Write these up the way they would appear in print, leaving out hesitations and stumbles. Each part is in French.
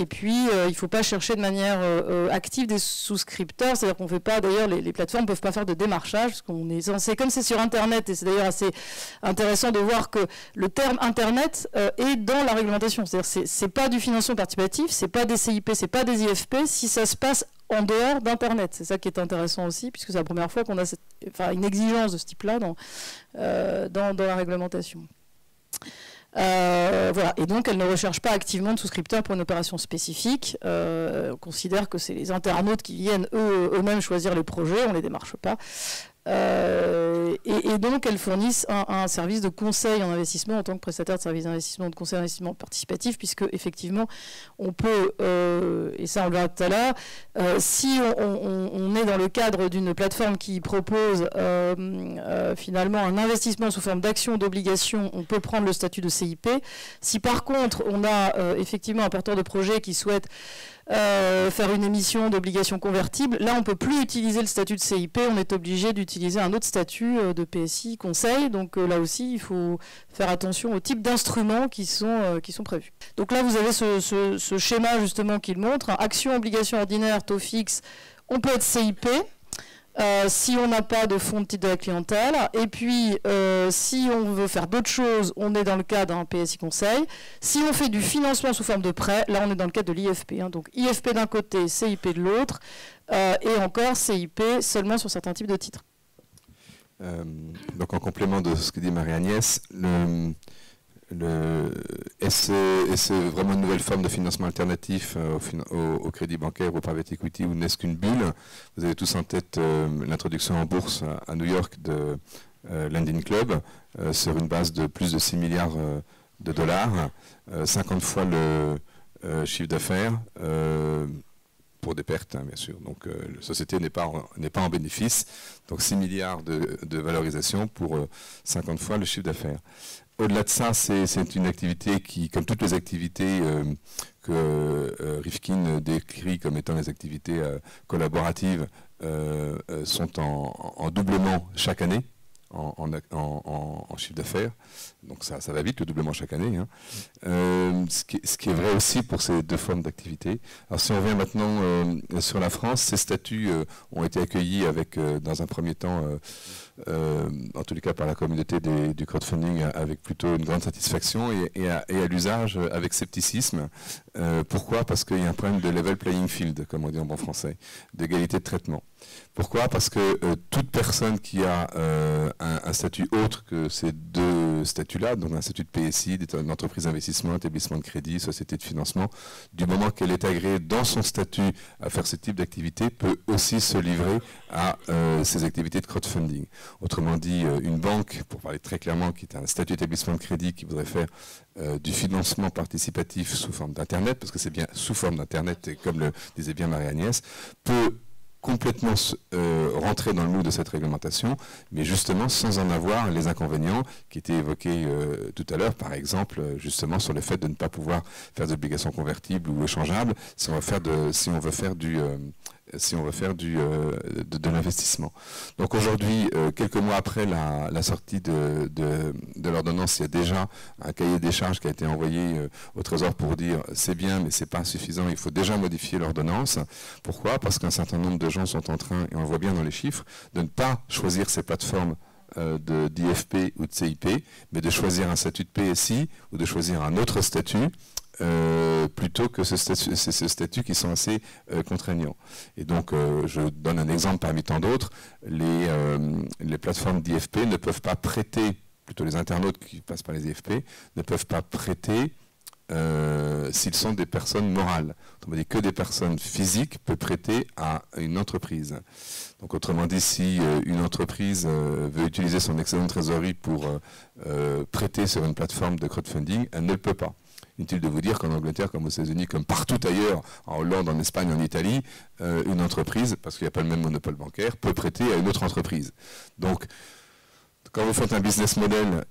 et puis il ne faut pas chercher de manière active des souscripteurs, c'est-à-dire qu'on ne fait pas, d'ailleurs les plateformes ne peuvent pas faire de démarchage, parce qu'on est censé, comme c'est sur Internet, et c'est d'ailleurs assez intéressant de voir que le terme Internet est dans la réglementation, c'est-à-dire c'est pas du financement participatif, c'est pas des CIP, c'est pas des IFP, si ça se passe en dehors d'Internet. C'est ça qui est intéressant aussi, puisque c'est la première fois qu'on a une exigence de ce type-là dans la réglementation. Voilà. Et donc, elle ne recherche pas activement de souscripteurs pour une opération spécifique. On considère que c'est les internautes qui viennent eux-mêmes choisir les projets, on ne les démarche pas. Et donc, elles fournissent un service de conseil en investissement en tant que prestataire de services d'investissement, de conseil d'investissement participatif, puisque effectivement, on peut, et ça on le verra tout à l'heure, si on est dans le cadre d'une plateforme qui propose finalement un investissement sous forme d'action, d'obligation, on peut prendre le statut de CIP. Si par contre, on a effectivement un porteur de projet qui souhaite faire une émission d'obligations convertibles, là on ne peut plus utiliser le statut de CIP, on est obligé d'utiliser un autre statut de PSI conseil, donc là aussi il faut faire attention au type d'instruments qui sont prévus. Donc là vous avez ce schéma justement qui le montre, hein, action, obligation ordinaire, taux fixe, on peut être CIP, si on n'a pas de fonds de titre de la clientèle, et puis si on veut faire d'autres choses, on est dans le cadre d'un PSI conseil. Si on fait du financement sous forme de prêt, là on est dans le cadre de l'IFP. Hein, donc IFP d'un côté, CIP de l'autre, et encore CIP seulement sur certains types de titres. Donc en complément de ce que dit Marie-Agnès, est-ce vraiment une nouvelle forme de financement alternatif au crédit bancaire, au private equity, ou n'est-ce qu'une bulle? Vous avez tous en tête l'introduction en bourse à New York de Lending Club sur une base de plus de 6 milliards de dollars, 50 fois le chiffre d'affaires, pour des pertes, hein, bien sûr. Donc la société n'est pas en bénéfice, donc 6 milliards de valorisation pour 50 fois le chiffre d'affaires. Au-delà de ça, c'est une activité qui, comme toutes les activités que Rifkin décrit comme étant les activités collaboratives, sont en doublement chaque année en chiffre d'affaires. Donc ça va vite, le doublement chaque année. Hein. Ce qui est vrai aussi pour ces deux formes d'activité. Alors si on revient maintenant sur la France, ces statuts ont été accueillis avec, dans un premier temps, en tous les cas par la communauté du crowdfunding, avec plutôt une grande satisfaction et à l'usage avec scepticisme. Pourquoi? Parce qu'il y a un problème de level playing field, comme on dit en bon français, d'égalité de traitement. Pourquoi? Parce que toute personne qui a un statut autre que ces deux statuts-là, donc un statut de PSI, d'entreprise d'investissement, établissement de crédit, société de financement, du moment qu'elle est agréée dans son statut à faire ce type d'activité, peut aussi se livrer à ces activités de crowdfunding. Autrement dit, une banque, pour parler très clairement, qui est un statut d'établissement de crédit, qui voudrait faire du financement participatif sous forme d'Internet, parce que c'est bien sous forme d'Internet, et comme le disait bien Marie-Agnès, peut complètement rentrer dans le moule de cette réglementation, mais justement sans en avoir les inconvénients qui étaient évoqués tout à l'heure, par exemple, justement sur le fait de ne pas pouvoir faire des obligations convertibles ou échangeables si on veut faire de l'investissement. Donc aujourd'hui, quelques mois après la sortie de l'ordonnance, il y a déjà un cahier des charges qui a été envoyé au Trésor pour dire c'est bien mais c'est pas suffisant, il faut déjà modifier l'ordonnance. Pourquoi? Parce qu'un certain nombre de gens sont en train, et on le voit bien dans les chiffres, de ne pas choisir ces plateformes d'IFP ou de CIP, mais de choisir un statut de PSI ou de choisir un autre statut plutôt que ces statuts qui sont assez contraignants. Et donc, je donne un exemple parmi tant d'autres, les plateformes d'IFP ne peuvent pas prêter, plutôt les internautes qui passent par les IFP, ne peuvent pas prêter s'ils sont des personnes morales. On dit que des personnes physiques peuvent prêter à une entreprise. Donc autrement dit, si une entreprise veut utiliser son excédent de trésorerie pour prêter sur une plateforme de crowdfunding, elle ne le peut pas. Inutile de vous dire qu'en Angleterre, comme aux États-Unis, comme partout ailleurs, en Hollande, en Espagne, en Italie, une entreprise, parce qu'il n'y a pas le même monopole bancaire, peut prêter à une autre entreprise. Donc, quand vous faites un business model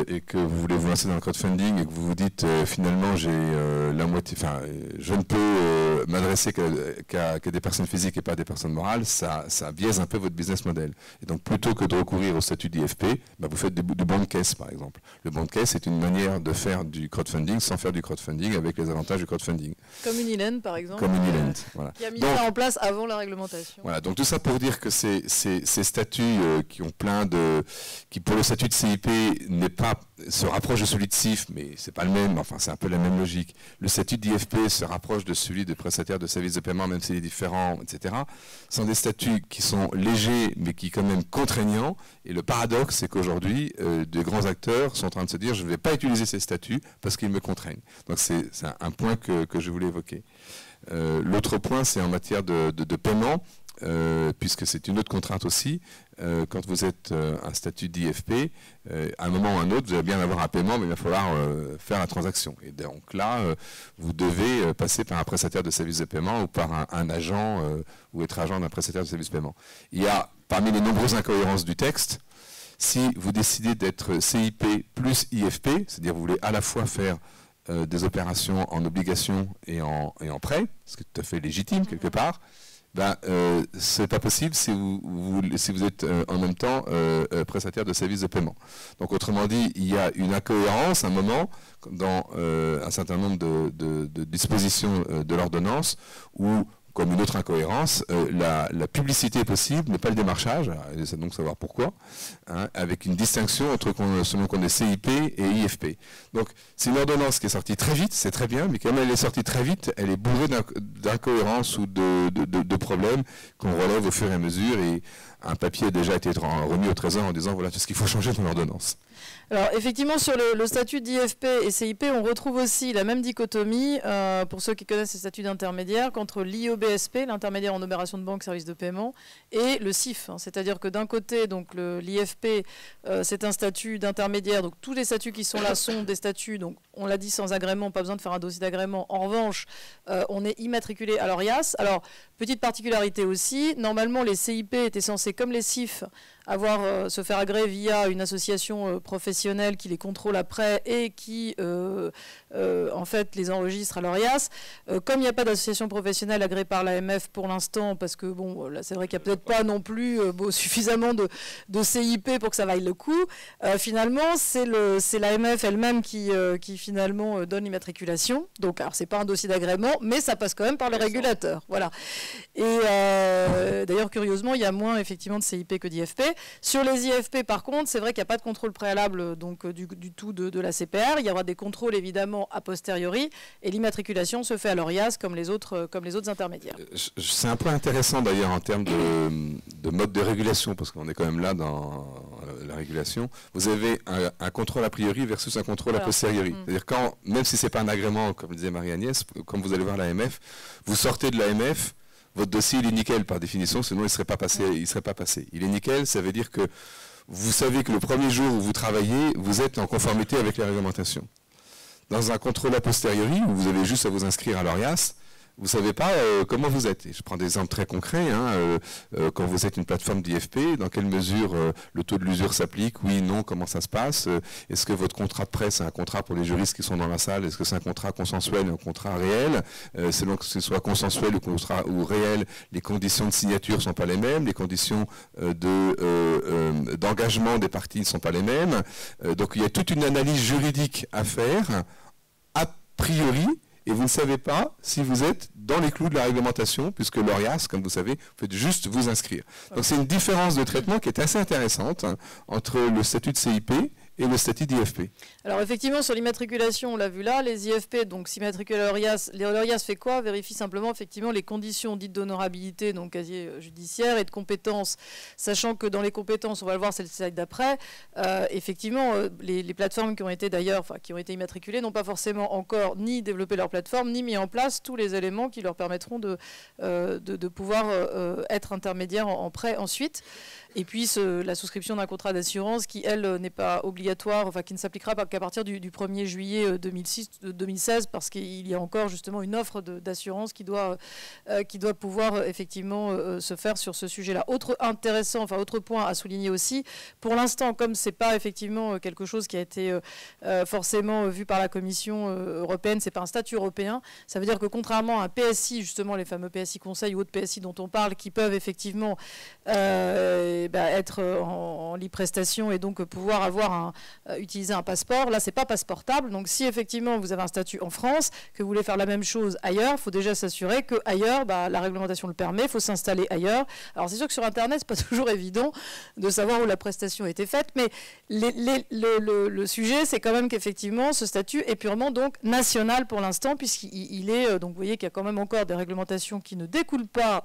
et que vous voulez vous lancer dans le crowdfunding et que vous vous dites finalement j'ai la moitié, enfin je ne peux m'adresser qu'à des personnes physiques et pas à des personnes morales, ça biaise un peu votre business model. Et donc plutôt que de recourir au statut d'IFP, vous faites du bon de caisse par exemple. Le bon de caisse est une manière de faire du crowdfunding sans faire du crowdfunding avec les avantages du crowdfunding. Comme Uniland par exemple. Comme Uniland, voilà. Qui a mis ça en place avant la réglementation. Voilà, donc tout ça pour dire que ces statuts qui ont qui pour le statut de CIP se rapproche de celui de CIF, mais c'est pas le même, enfin c'est un peu la même logique. Le statut d'IFP se rapproche de celui de prestataire de services de paiement, même s'il est différent, etc. Ce sont des statuts qui sont légers, mais qui quand même contraignants. Et le paradoxe, c'est qu'aujourd'hui, de grands acteurs sont en train de se dire, je ne vais pas utiliser ces statuts parce qu'ils me contraignent. Donc c'est un point que je voulais évoquer. L'autre point, c'est en matière de paiement. Puisque c'est une autre contrainte aussi, quand vous êtes un statut d'IFP, à un moment ou à un autre, vous allez bien avoir un paiement, mais il va falloir faire la transaction. Et donc là, vous devez passer par un prestataire de services de paiement ou par un agent ou être agent d'un prestataire de services de paiement. Il y a, parmi les nombreuses incohérences du texte, si vous décidez d'être CIP plus IFP, c'est-à-dire vous voulez à la fois faire des opérations en obligation et en prêt, ce qui est tout à fait légitime quelque part, c'est pas possible si vous êtes en même temps prestataire de services de paiement. Donc autrement dit, il y a une incohérence à un moment dans un certain nombre de dispositions de l'ordonnance où, comme une autre incohérence, la publicité est possible, mais pas le démarchage, c'est donc savoir pourquoi, hein, avec une distinction entre selon qu'on est CIP et IFP. Donc c'est une ordonnance qui est sortie très vite, c'est très bien, mais comme elle est sortie très vite, elle est bourrée d'incohérences ou de problèmes qu'on relève au fur et à mesure, et un papier a déjà été remis au Trésor en disant voilà tout ce qu'il faut changer dans l'ordonnance. Alors effectivement sur le statut d'IFP et CIP, on retrouve aussi la même dichotomie, pour ceux qui connaissent les statuts d'intermédiaire, qu'entre l'IOBSP, l'intermédiaire en opération de banque, service de paiement, et le CIF. Hein, c'est-à-dire que d'un côté, donc l'IFP, c'est un statut d'intermédiaire, donc tous les statuts qui sont là sont des statuts, donc on l'a dit sans agrément, pas besoin de faire un dossier d'agrément. En revanche, on est immatriculé à l'ORIAS. Alors, petite particularité aussi, normalement les CIP étaient censés, comme les CIF, se faire agréer via une association professionnelle qui les contrôle après et qui en fait les enregistre à l'ORIAS. Comme il n'y a pas d'association professionnelle agréée par l'AMF pour l'instant, parce que bon, là c'est vrai qu'il n'y a peut-être pas non plus suffisamment de CIP pour que ça vaille le coup, finalement c'est l'AMF elle-même qui finalement donne l'immatriculation. Donc alors c'est pas un dossier d'agrément, mais ça passe quand même par les régulateurs. Voilà. Et d'ailleurs curieusement il y a moins effectivement de CIP que d'IFP. Sur les IFP, par contre, c'est vrai qu'il n'y a pas de contrôle préalable donc, du tout de la CPR. Il y aura des contrôles évidemment a posteriori et l'immatriculation se fait à l'ORIAS comme les autres intermédiaires. C'est un point intéressant d'ailleurs en termes de mode de régulation, parce qu'on est quand même là dans la régulation. Vous avez un contrôle a priori versus un contrôle a posteriori. C'est-à-dire quand, même si ce n'est pas un agrément, comme disait Marie-Agnès, comme vous allez voir l'AMF, vous sortez de l'AMF, votre dossier il est nickel par définition, sinon il ne serait pas passé. Il est nickel, ça veut dire que vous savez que le premier jour où vous travaillez, vous êtes en conformité avec les réglementations. Dans un contrôle a posteriori, où vous avez juste à vous inscrire à l'ORIAS, vous ne savez pas comment vous êtes. Et je prends des exemples très concrets. Quand vous êtes une plateforme d'IFP, dans quelle mesure le taux de l'usure s'applique? Oui, non, comment ça se passe? Est-ce que votre contrat de prêt, c'est un contrat pour les juristes qui sont dans la salle? Est-ce que c'est un contrat consensuel ou un contrat réel? Selon que ce soit consensuel ou réel, les conditions de signature ne sont pas les mêmes, les conditions d'engagement des parties ne sont pas les mêmes. Donc il y a toute une analyse juridique à faire, a priori, et vous ne savez pas si vous êtes dans les clous de la réglementation, puisque l'ORIAS, comme vous savez, vous faites juste vous inscrire. Donc c'est une différence de traitement qui est assez intéressante entre le statut de CIP et le statut d'IFP. Alors effectivement, sur l'immatriculation, on l'a vu là, les IFP donc s'immatriculent à l'ORIAS. L'ORIAS fait quoi? Vérifie simplement effectivement les conditions dites d'honorabilité, donc casier judiciaire, et de compétences, sachant que dans les compétences, on va le voir, c'est le slide d'après, effectivement, les plateformes qui ont été d'ailleurs, enfin qui ont été immatriculées, n'ont pas forcément encore ni développé leur plateforme, ni mis en place tous les éléments qui leur permettront de pouvoir être intermédiaires en prêt ensuite. Et puis la souscription d'un contrat d'assurance qui, elle, n'est pas obligatoire, enfin qui ne s'appliquera qu'à partir du 1er juillet 2016, parce qu'il y a encore justement une offre d'assurance qui doit pouvoir effectivement se faire sur ce sujet-là. Autre point à souligner aussi, pour l'instant, comme c'est pas effectivement quelque chose qui a été forcément vu par la Commission européenne, c'est pas un statut européen, ça veut dire que contrairement à un PSI, justement les fameux PSI conseils ou autres PSI dont on parle, qui peuvent effectivement être en libre prestation et donc pouvoir utiliser un passeport. Là, c'est pas passeportable. Donc, si effectivement vous avez un statut en France, que vous voulez faire la même chose ailleurs, il faut déjà s'assurer qu'ailleurs, la réglementation le permet, il faut s'installer ailleurs. Alors, c'est sûr que sur Internet, c'est pas toujours évident de savoir où la prestation a été faite, mais le sujet, c'est quand même qu'effectivement, ce statut est purement donc national pour l'instant, puisqu'il est, donc vous voyez qu'il y a quand même encore des réglementations qui ne découlent pas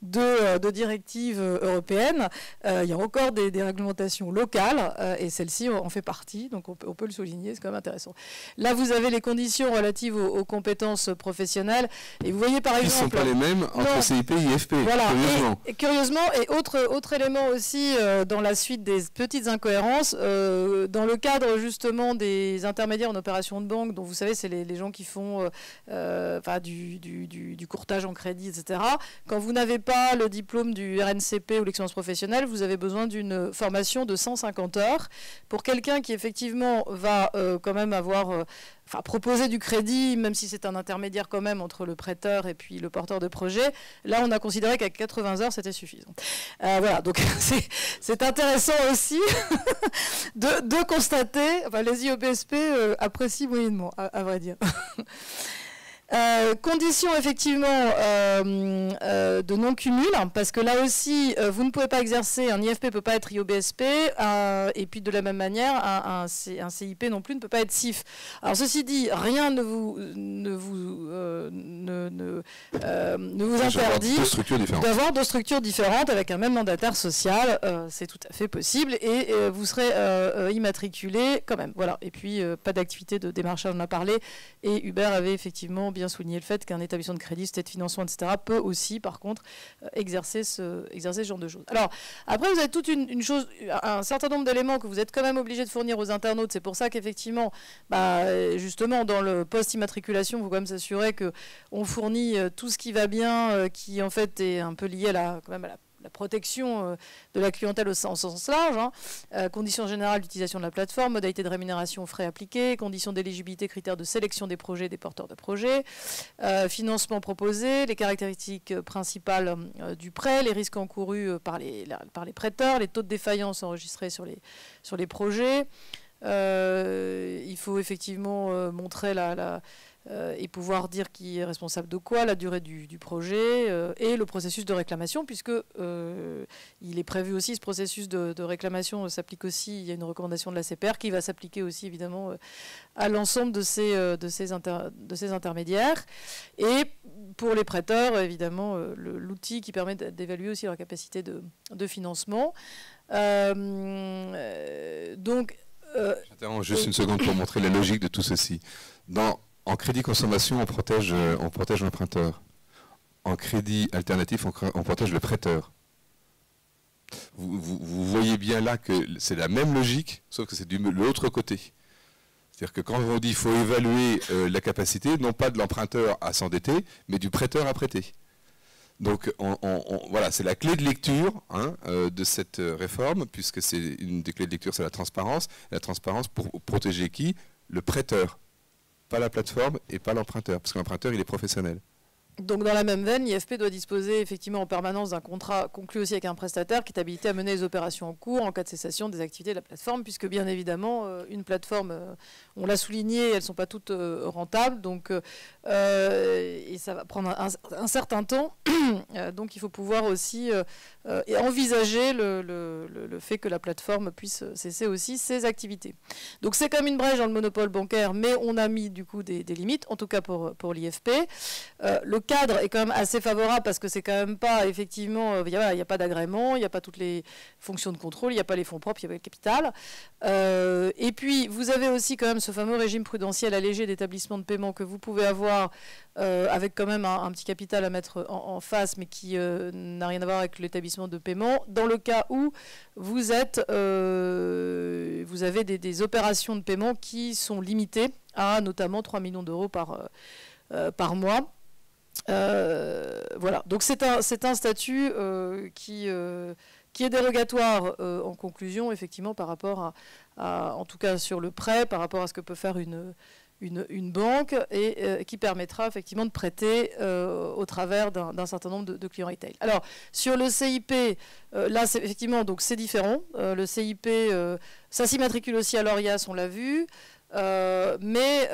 de directives européennes. Il y a encore des réglementations locales et celle-ci en fait partie, donc on peut le souligner, c'est quand même intéressant. Là, vous avez les conditions relatives aux compétences professionnelles et vous voyez par exemple... Ils ne sont pas les mêmes entre CIP et IFP, voilà, curieusement. Et curieusement, et autre élément aussi dans la suite des petites incohérences, dans le cadre justement des intermédiaires en opération de banque, dont vous savez, c'est les gens qui font du courtage en crédit, etc. Quand vous n'avez pas le diplôme du RNCP ou l'expérience professionnelle, vous avez besoin d'une formation de 150 heures. Pour quelqu'un qui effectivement va quand même avoir... proposer du crédit, même si c'est un intermédiaire quand même entre le prêteur et puis le porteur de projet, là on a considéré qu'à 80 heures c'était suffisant. Voilà, donc c'est intéressant aussi de constater, les IOBSP apprécient moyennement, à vrai dire. Conditions effectivement de non-cumul, parce que là aussi, vous ne pouvez pas exercer, un IFP ne peut pas être IOBSP, et puis de la même manière, un CIP non plus ne peut pas être CIF. Alors ceci dit, rien ne vous interdit d'avoir deux structures différentes avec un même mandataire social, c'est tout à fait possible, et vous serez immatriculé quand même. Voilà. Et puis, pas d'activité de démarchage, on en a parlé, et Hubert avait effectivement bien souligner le fait qu'un établissement de crédit, société de financement, etc., peut aussi, par contre, exercer ce genre de choses. Alors, après, vous avez toute une chose, un certain nombre d'éléments que vous êtes quand même obligé de fournir aux internautes. C'est pour ça qu'effectivement, justement, dans le post-immatriculation, il faut quand même s'assurer qu'on fournit tout ce qui va bien, qui en fait est un peu lié à la protection de la clientèle au sens large, conditions générales d'utilisation de la plateforme, modalités de rémunération, frais appliqués, conditions d'éligibilité, critères de sélection des projets, des porteurs de projets, financement proposé, les caractéristiques principales du prêt, les risques encourus par les prêteurs, les taux de défaillance enregistrés sur les projets. Il faut effectivement montrer et pouvoir dire qui est responsable de quoi, la durée du projet et le processus de réclamation, puisque il est prévu aussi, ce processus de réclamation s'applique aussi, il y a une recommandation de la CPR qui va s'appliquer aussi évidemment à l'ensemble de ces intermédiaires. Et pour les prêteurs, évidemment, l'outil qui permet d'évaluer aussi leur capacité de financement. J'interromps juste une seconde pour montrer la logique de tout ceci. En crédit consommation, on protège l'emprunteur. En crédit alternatif, on protège le prêteur. Vous voyez bien là que c'est la même logique, sauf que c'est de l'autre côté. C'est-à-dire que quand on dit qu'il faut évaluer la capacité, non pas de l'emprunteur à s'endetter, mais du prêteur à prêter. Donc voilà, c'est la clé de lecture de cette réforme, puisque c'est une des clés de lecture, c'est la transparence. La transparence pour protéger qui? Le prêteur. Pas la plateforme et pas l'emprunteur, parce que l'emprunteur, il est professionnel. Donc dans la même veine, l'IFP doit disposer effectivement en permanence d'un contrat conclu aussi avec un prestataire qui est habilité à mener les opérations en cours en cas de cessation des activités de la plateforme, puisque bien évidemment, une plateforme, on l'a souligné, elles ne sont pas toutes rentables, donc, et ça va prendre un certain temps, donc il faut pouvoir aussi envisager le fait que la plateforme puisse cesser aussi ses activités. Donc c'est comme une brèche dans le monopole bancaire, mais on a mis du coup des limites, en tout cas pour l'IFP. Le cadre est quand même assez favorable parce que c'est quand même pas, effectivement, il n'y a pas d'agrément, il n'y a pas toutes les fonctions de contrôle, il n'y a pas les fonds propres, il n'y a pas le capital. Et puis, vous avez aussi quand même ce fameux régime prudentiel allégé d'établissement de paiement que vous pouvez avoir avec quand même un petit capital à mettre en face, mais qui n'a rien à voir avec l'établissement de paiement, dans le cas où vous avez des opérations de paiement qui sont limitées à notamment 3 millions d'euros par mois. Voilà, donc c'est un statut qui est dérogatoire en conclusion, effectivement, par rapport en tout cas sur le prêt, par rapport à ce que peut faire une banque, et qui permettra effectivement de prêter au travers d'un certain nombre de clients retail. Alors, sur le CIP, là, effectivement, donc c'est différent. Le CIP, ça s'immatricule aussi à l'ORIAS, on l'a vu. Mais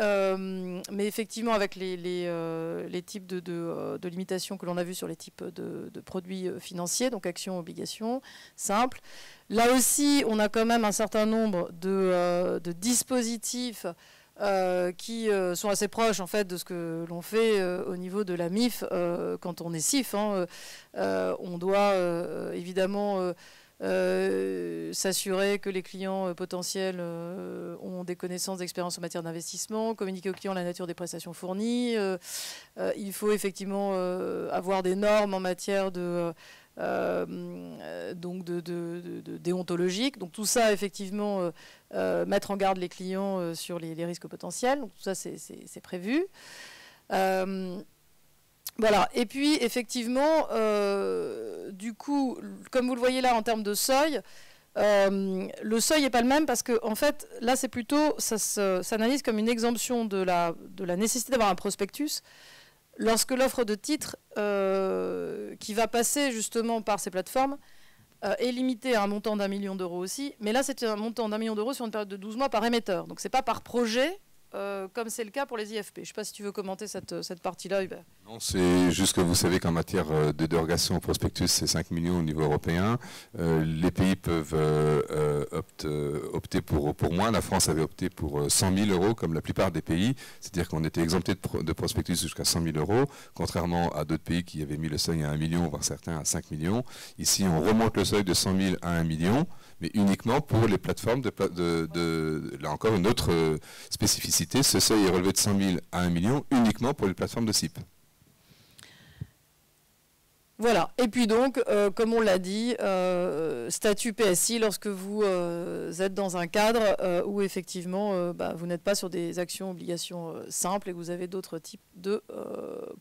effectivement, avec les types de limitations que l'on a vues sur les types de produits financiers, donc actions, obligations, simples. Là aussi, on a quand même un certain nombre de dispositifs qui sont assez proches en fait de ce que l'on fait au niveau de la MIF quand on est CIF. Hein. On doit évidemment s'assurer que les clients potentiels ont des connaissances d'expérience en matière d'investissement, communiquer aux clients la nature des prestations fournies. Il faut effectivement avoir des normes en matière de déontologique. Donc tout ça, effectivement, mettre en garde les clients sur les risques potentiels. Donc tout ça, c'est prévu. Voilà. Et puis, effectivement, du coup, comme vous le voyez là en termes de seuil, le seuil n'est pas le même parce que, en fait, là, c'est plutôt, ça s'analyse comme une exemption de la nécessité d'avoir un prospectus lorsque l'offre de titre qui va passer justement par ces plateformes est limitée à un montant d'1 million d'euros aussi. Mais là, c'est un montant d'1 million d'euros sur une période de 12 mois par émetteur. Donc, ce n'est pas par projet. Comme c'est le cas pour les IFP. Je ne sais pas si tu veux commenter cette partie-là, Hubert. Non, c'est juste que vous savez qu'en matière de dérogation au prospectus, c'est 5 millions au niveau européen. Les pays peuvent opter pour moins. La France avait opté pour 100 000 euros, comme la plupart des pays. C'est-à-dire qu'on était exempté de prospectus jusqu'à 100 000 euros, contrairement à d'autres pays qui avaient mis le seuil à 1 million, voire certains à 5 millions. Ici, on remonte le seuil de 100 000 à 1 million, mais uniquement pour les plateformes là encore, une autre spécificité. Ce seuil est relevé de 100 000 à 1 million uniquement pour les plateformes de CIP. Voilà. Et puis donc, comme on l'a dit, statut PSI lorsque vous êtes dans un cadre où effectivement vous n'êtes pas sur des actions, obligations simples et que vous avez d'autres types de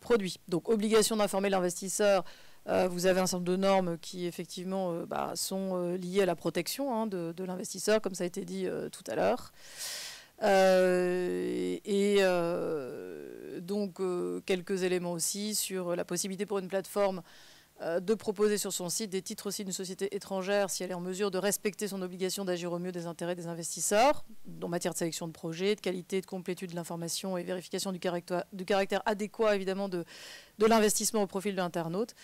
produits. Donc, obligation d'informer l'investisseur. Vous avez un certain nombre de normes qui effectivement sont liées à la protection de l'investisseur, comme ça a été dit tout à l'heure. Donc quelques éléments aussi sur la possibilité pour une plateforme de proposer sur son site des titres aussi d'une société étrangère si elle est en mesure de respecter son obligation d'agir au mieux des intérêts des investisseurs en matière de sélection de projets, de qualité, de complétude de l'information et vérification du caractère adéquat évidemment de l'investissement au profil de l'internaute.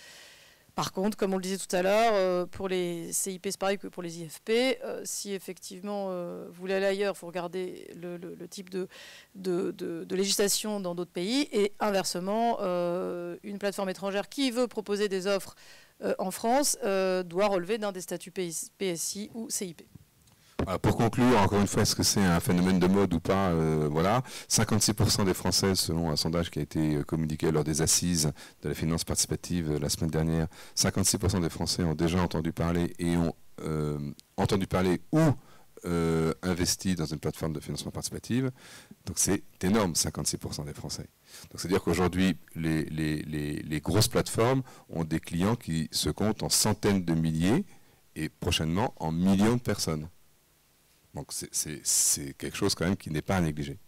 Par contre, comme on le disait tout à l'heure, pour les CIP, c'est pareil que pour les IFP. Si effectivement vous voulez aller ailleurs, il faut regarder le type de législation dans d'autres pays. Et inversement, une plateforme étrangère qui veut proposer des offres en France doit relever d'un des statuts PSI ou CIP. Pour conclure, encore une fois, est-ce que c'est un phénomène de mode ou pas voilà. 56% des Français, selon un sondage qui a été communiqué lors des assises de la finance participative la semaine dernière, 56% des Français ont déjà entendu parler et ont entendu parler ou investi dans une plateforme de financement participative. Donc c'est énorme, 56% des Français. Donc c'est-à-dire qu'aujourd'hui, les grosses plateformes ont des clients qui se comptent en centaines de milliers et prochainement en millions de personnes. Donc c'est quelque chose quand même qui n'est pas à négliger.